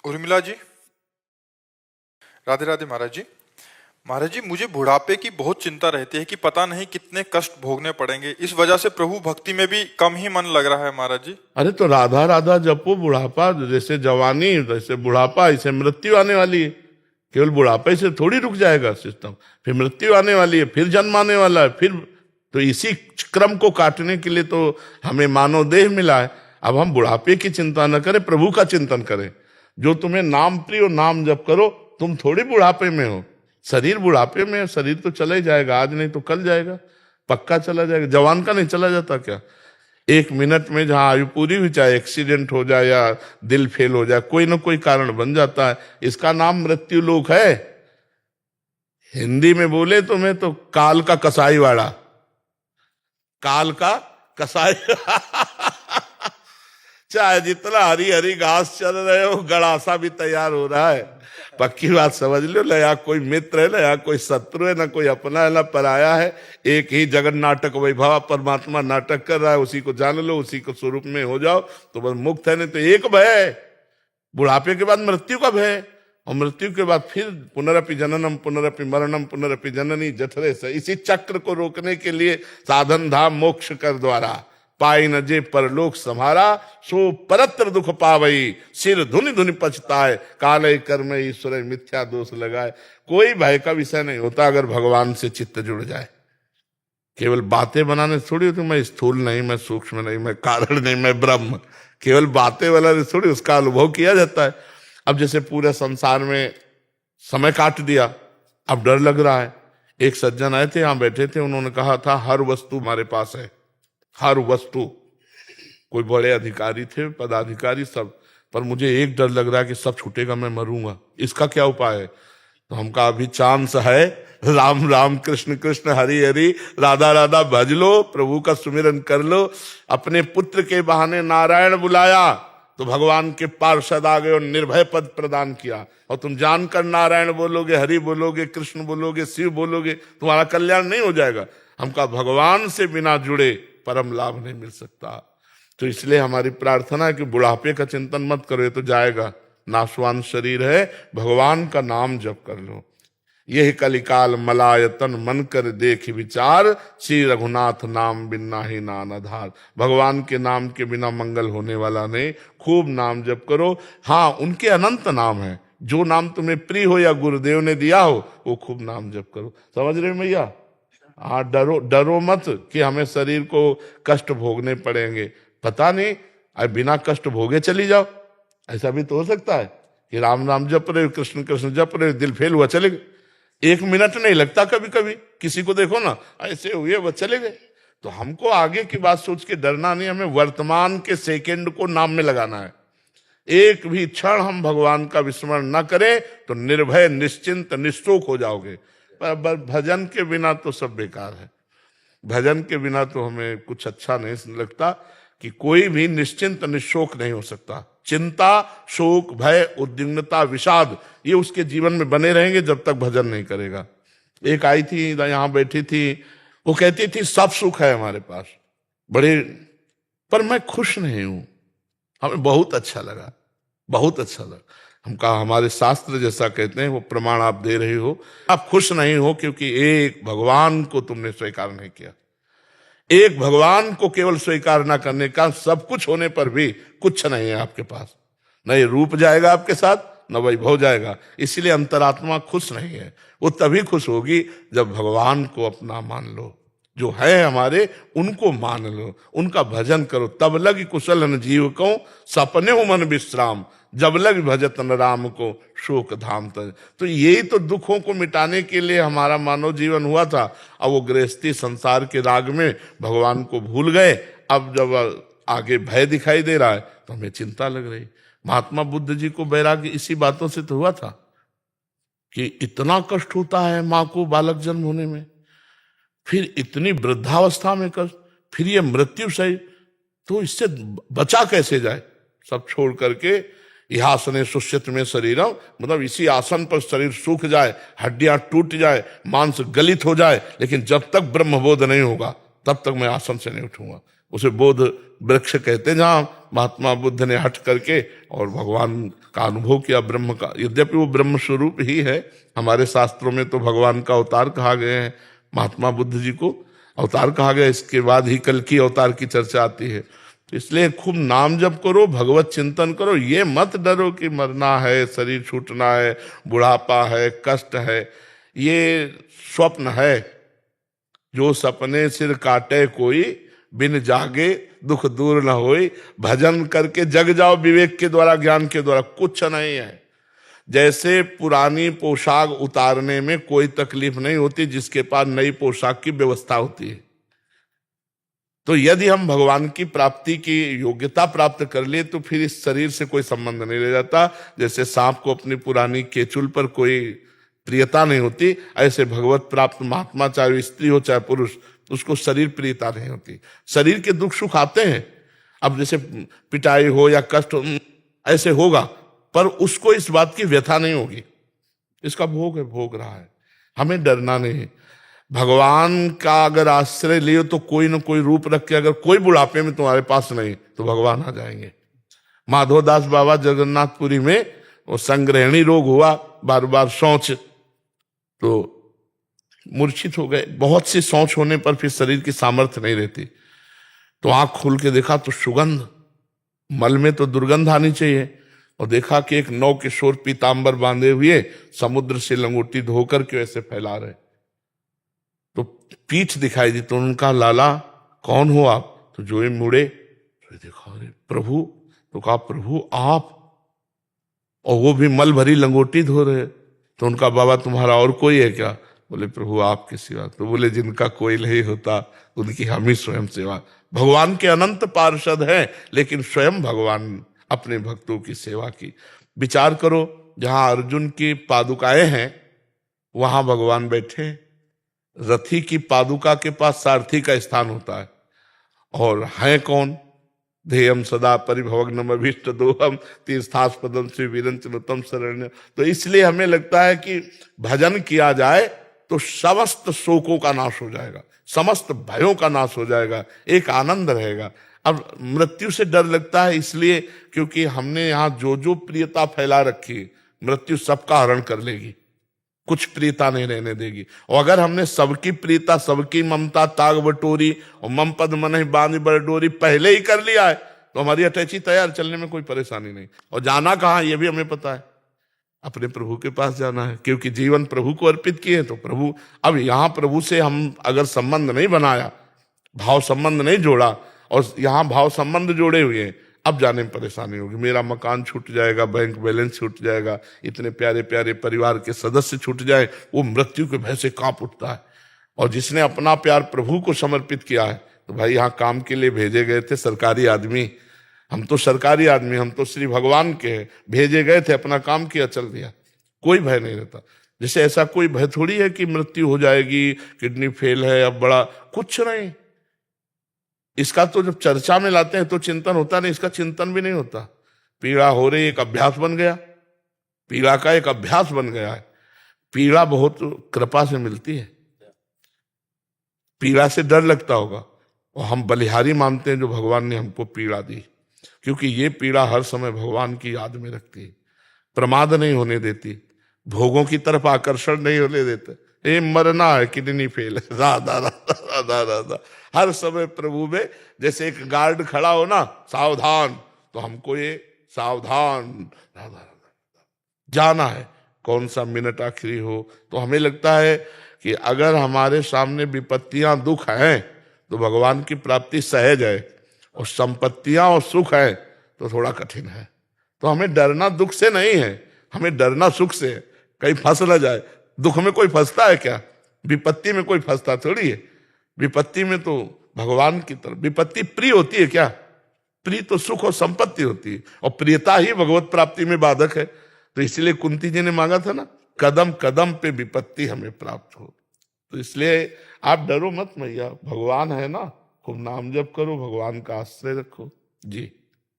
उर्मिला जी, राधे राधे महाराज जी। महाराज जी, मुझे बुढ़ापे की बहुत चिंता रहती है कि पता नहीं कितने कष्ट भोगने पड़ेंगे। इस वजह से प्रभु भक्ति में भी कम ही मन लग रहा है महाराज जी। अरे तो राधा राधा जपो। बुढ़ापा जैसे जवानी, जैसे बुढ़ापा, ऐसे मृत्यु आने वाली है। केवल बुढ़ापे से थोड़ी रुक जाएगा सिस्टम, फिर मृत्यु आने वाली है, फिर जन्म आने वाला है, फिर तो इसी क्रम को काटने के लिए तो हमें मानव देह मिला है। अब हम बुढ़ापे की चिंता न करें, प्रभु का चिंतन करें। जो तुम्हें नाम प्रिय हो, नाम जप करो। तुम थोड़ी बुढ़ापे में हो, शरीर बुढ़ापे में है। शरीर तो चला ही जाएगा, आज नहीं तो कल जाएगा, पक्का चला जाएगा। जवान का नहीं चला जाता क्या? 1 मिनट में जहां आयु पूरी हुई, चाहे एक्सीडेंट हो जाए या दिल फेल हो जाए, कोई ना कोई कारण बन जाता है। इसका नाम मृत्यु लोक है। हिंदी में बोले तो मैं तो काल का कसाई वाड़ा, काल का कसाई चाहे जितना हरी हरी घास चल रहे हो, गड़ासा भी तैयार हो रहा है। पक्की बात समझ लो, ना यहाँ कोई मित्र है, ना यहाँ कोई शत्रु है, ना कोई अपना है, ना पराया है। एक ही जगन नाटक वैभव परमात्मा नाटक कर रहा है। उसी को जान लो, उसी को स्वरूप में हो जाओ तो बस मुक्त है। नहीं तो एक भय, बुढ़ापे के बाद मृत्यु का भय, और मृत्यु के बाद फिर पुनरपि जननम पुनरपि मरणम पुनरपि जननी जठरे से। इसी चक्र को रोकने के लिए साधन धाम मोक्ष कर द्वारा पाई न जे परलोक सम्हारा, सो परत्र दुख पावई, सिर धुनि धुनि पछताए, काले कर्म ईश्वर मिथ्या दोष लगाए। कोई भय का विषय नहीं होता अगर भगवान से चित्त जुड़ जाए। केवल बातें बनाने थोड़ी होती, मैं स्थूल नहीं, मैं सूक्ष्म नहीं, मैं कारण नहीं, मैं ब्रह्म। केवल बातें वाला थोड़ी, उसका अनुभव किया जाता है। अब जैसे पूरे संसार में समय काट दिया, अब डर लग रहा है। एक सज्जन आए थे, यहां बैठे थे, उन्होंने कहा था हर वस्तु हमारे पास है, हर वस्तु। कोई बड़े अधिकारी थे, पदाधिकारी सब, पर मुझे एक डर लग रहा है कि सब छूटेगा, मैं मरूंगा। इसका क्या उपाय है? तो हम कहा अभी चांस है, राम राम कृष्ण कृष्ण हरि हरि राधा राधा भज लो, प्रभु का सुमिरन कर लो। अपने पुत्र के बहाने नारायण बुलाया तो भगवान के पार्षद आ गए और निर्भय पद प्रदान किया। और तुम जानकर नारायण बोलोगे, हरि बोलोगे, कृष्ण बोलोगे, शिव बोलोगे, तुम्हारा कल्याण नहीं हो जाएगा। हम कहा भगवान से बिना जुड़े परम लाभ नहीं मिल सकता। तो इसलिए हमारी प्रार्थना है कि बुढ़ापे का चिंतन मत करो, ये तो जाएगा, नाशवान शरीर है। भगवान का नाम जप कर लो। यही कलिकाल मलायतन मन कर देख विचार, श्री रघुनाथ नाम बिना ही नान आधार। भगवान के नाम के बिना मंगल होने वाला नहीं। खूब नाम जप करो। हाँ, उनके अनंत नाम है, जो नाम तुम्हें प्रिय हो या गुरुदेव ने दिया हो, वो खूब नाम जप करो। समझ रहे हो भैया? हाँ, डरो मत कि हमें शरीर को कष्ट भोगने पड़ेंगे। पता नहीं, अब बिना कष्ट भोगे चली जाओ। ऐसा भी तो हो सकता है कि राम राम जप रहे हो, कृष्ण कृष्ण जप रहे हो, दिल फेल हुआ, चले गए। 1 मिनट नहीं लगता कभी कभी, किसी को देखो ना, ऐसे हुए वो चले गए। तो हमको आगे की बात सोच के डरना नहीं, हमें वर्तमान के सेकंड को नाम में लगाना है। एक भी क्षण हम भगवान का विस्मरण न करें तो निर्भय निश्चिंत निष्ठोक हो जाओगे। पर भजन के बिना तो सब बेकार है। भजन के बिना तो हमें कुछ अच्छा नहीं लगता कि कोई भी निश्चिंत निशोक नहीं हो सकता। चिंता, शोक, भय, उद्विग्नता, विषाद, ये उसके जीवन में बने रहेंगे जब तक भजन नहीं करेगा। एक आई थी, यहां बैठी थी, वो कहती थी सब सुख है हमारे पास बड़े, पर मैं खुश नहीं हूं। हमें बहुत अच्छा लगा, बहुत अच्छा लगा। हम कहा हमारे शास्त्र जैसा कहते हैं, वो प्रमाण आप दे रहे हो। आप खुश नहीं हो क्योंकि एक भगवान को तुमने स्वीकार नहीं किया। एक भगवान को केवल स्वीकार ना करने का, सब कुछ होने पर भी कुछ नहीं है आपके पास। न ये रूप जाएगा आपके साथ, न वैभव जाएगा। इसलिए अंतरात्मा खुश नहीं है। वो तभी खुश होगी जब भगवान को अपना मान लो, जो है हमारे उनको मान लो, उनका भजन करो। तब लग कुशल न जीव को सपने हो मन विश्राम, जब लग भजत न राम को शोक धाम तज। तो यही तो दुखों को मिटाने के लिए हमारा मानव जीवन हुआ था। अब वो गृहस्थी संसार के राग में भगवान को भूल गए। अब जब आगे भय दिखाई दे रहा है तो हमें चिंता लग रही। महात्मा बुद्ध जी को वैराग्य इसी बातों से तो हुआ था कि इतना कष्ट होता है माँ को बालक जन्म होने में, फिर इतनी वृद्धावस्था में कष्ट, फिर ये मृत्यु सही, तो इससे बचा कैसे जाए। सब छोड़ करके इहासने सुष्यत में शरीरम, मतलब इसी आसन पर शरीर सूख जाए, हड्डियां टूट जाए, मांस गलित हो जाए, लेकिन जब तक ब्रह्मबोध नहीं होगा तब तक मैं आसन से नहीं उठूंगा। उसे बोध वृक्ष कहते हैं, जहां महात्मा बुद्ध ने हट करके और भगवान का अनुभव किया, ब्रह्म का। यद्यपि वो ब्रह्म स्वरूप ही है, हमारे शास्त्रों में तो भगवान का अवतार कहा गया है, महात्मा बुद्ध जी को अवतार कहा गया, इसके बाद ही कल की अवतार की चर्चा आती है। तो इसलिए खूब नाम जप करो, भगवत चिंतन करो, ये मत डरो कि मरना है, शरीर छूटना है, बुढ़ापा है, कष्ट है। ये स्वप्न है, जो सपने सिर काटे कोई, बिन जागे दुख दूर न होई। भजन करके जग जाओ विवेक के द्वारा, ज्ञान के द्वारा, कुछ नहीं है। जैसे पुरानी पोशाक उतारने में कोई तकलीफ नहीं होती जिसके पास नई पोशाक की व्यवस्था होती है। तो यदि हम भगवान की प्राप्ति की योग्यता प्राप्त कर लिए तो फिर इस शरीर से कोई संबंध नहीं रह जाता। जैसे सांप को अपनी पुरानी केचुल पर कोई प्रियता नहीं होती, ऐसे भगवत प्राप्त महात्मा, चाहे स्त्री हो चाहे पुरुष, उसको शरीर प्रियता नहीं होती। शरीर के दुख सुख आते हैं, अब जैसे पिटाई हो या कष्ट हो, ऐसे होगा, पर उसको इस बात की व्यथा नहीं होगी। इसका भोग है, भोग रहा है, हमें डरना नहीं। भगवान का अगर आश्रय लियो तो कोई ना कोई रूप रख के, अगर कोई बुढ़ापे में तुम्हारे पास नहीं तो भगवान आ जाएंगे। माधवदास बाबा जगन्नाथपुरी में वो संग्रहणी रोग हुआ, बार बार शौच, तो मूर्छित हो गए। बहुत सी शौच होने पर फिर शरीर की सामर्थ्य नहीं रहती, तो आंख खोल के देखा तो सुगंध, मल में तो दुर्गंध आनी चाहिए, और देखा कि एक नौ किशोर पीतांबर बांधे हुए समुद्र से लंगोटी धोकर के ऐसे फैला रहे। तो पीठ दिखाई दी, तो उनका लाला कौन हो आप? तो जो मुड़े तो देखा, अरे प्रभु। तो कहा प्रभु आप, और वो भी मल भरी लंगोटी धो रहे। तो उनका बाबा तुम्हारा और कोई है क्या? बोले प्रभु आपके सिवा। तो बोले जिनका कोई नहीं होता उनकी हम ही स्वयं सेवा। भगवान के अनंत पार्षद हैं, लेकिन स्वयं भगवान अपने भक्तों की सेवा की। विचार करो, जहां अर्जुन की पादुकाएं हैं वहां भगवान बैठे। रथी की पादुका के पास सारथी का स्थान होता है, और हैं कौन? ध्येयम सदा परिभवग्नम अभीष्ट दोहम तीर्थास्पदम से वीरंचनतम शरण्य। तो इसलिए हमें लगता है कि भजन किया जाए तो समस्त शोकों का नाश हो जाएगा, समस्त भयों का नाश हो जाएगा, एक आनंद रहेगा। अब मृत्यु से डर लगता है इसलिए क्योंकि हमने यहाँ जो जो प्रियता फैला रखी, मृत्यु सबका हरण कर लेगी, कुछ प्रियता नहीं रहने देगी। और अगर हमने सबकी प्रियता, सबकी ममता ताग बटोरी और मम पद मन बांध बड़ डोरी पहले ही कर लिया है, तो हमारी अटैची तैयार, चलने में कोई परेशानी नहीं। और जाना कहाँ ये भी हमें पता है, अपने प्रभु के पास जाना है, क्योंकि जीवन प्रभु को अर्पित किए। तो प्रभु, अब यहाँ प्रभु से हम अगर संबंध नहीं बनाया, भाव संबंध नहीं जोड़ा, और यहाँ भाव संबंध जोड़े हुए हैं, अब जाने में परेशानी होगी। मेरा मकान छूट जाएगा, बैंक बैलेंस छूट जाएगा, इतने प्यारे प्यारे परिवार के सदस्य छूट जाए, वो मृत्यु के भय से कांप उठता है। और जिसने अपना प्यार प्रभु को समर्पित किया है, तो भाई यहाँ काम के लिए भेजे गए थे सरकारी आदमी, हम तो सरकारी आदमी, हम तो श्री भगवान के हैं, भेजे गए थे, अपना काम किया, चल दिया, कोई भय नहीं रहता। जैसे ऐसा कोई भय थोड़ी है कि मृत्यु हो जाएगी, किडनी फेल है, अब बड़ा कुछ नहीं। इसका तो जब चर्चा में लाते हैं तो चिंतन होता नहीं, इसका चिंतन भी नहीं होता। पीड़ा हो रही, एक अभ्यास बन गया, पीड़ा का एक अभ्यास बन गया है। पीड़ा बहुत कृपा से मिलती है, पीड़ा से डर लगता होगा, और हम बलिहारी मानते हैं जो भगवान ने हमको पीड़ा दी, क्योंकि ये पीड़ा हर समय भगवान की याद में रखती है, प्रमाद नहीं होने देती, भोगों की तरफ आकर्षण नहीं होने देते। ये मरना है, किडनी फेल है, राधा राधा राधा राधा, हर समय प्रभु में। जैसे एक गार्ड खड़ा हो ना, सावधान, तो हमको ये सावधान राधा राधा जाना है। कौन सा मिनट आखिरी हो, तो हमें लगता है कि अगर हमारे सामने विपत्तियां दुख हैं तो भगवान की प्राप्ति सहज है, और संपत्तियां और सुख है तो थोड़ा कठिन है। तो हमें डरना दुख से नहीं है, हमें डरना सुख से है, कहीं फंस न जाए। दुख में कोई फंसता है क्या? विपत्ति में कोई फंसता थोड़ी है। विपत्ति में तो भगवान की तरफ, विपत्ति प्रिय होती है क्या? प्रिय तो सुख और संपत्ति होती है, और प्रियता ही भगवत प्राप्ति में बाधक है। तो इसलिए कुंती जी ने मांगा था ना, कदम कदम पे विपत्ति हमें प्राप्त हो। तो इसलिए आप डरो मत मैया, भगवान है ना, खूब नाम जप करो, भगवान का आश्रय रखो जी।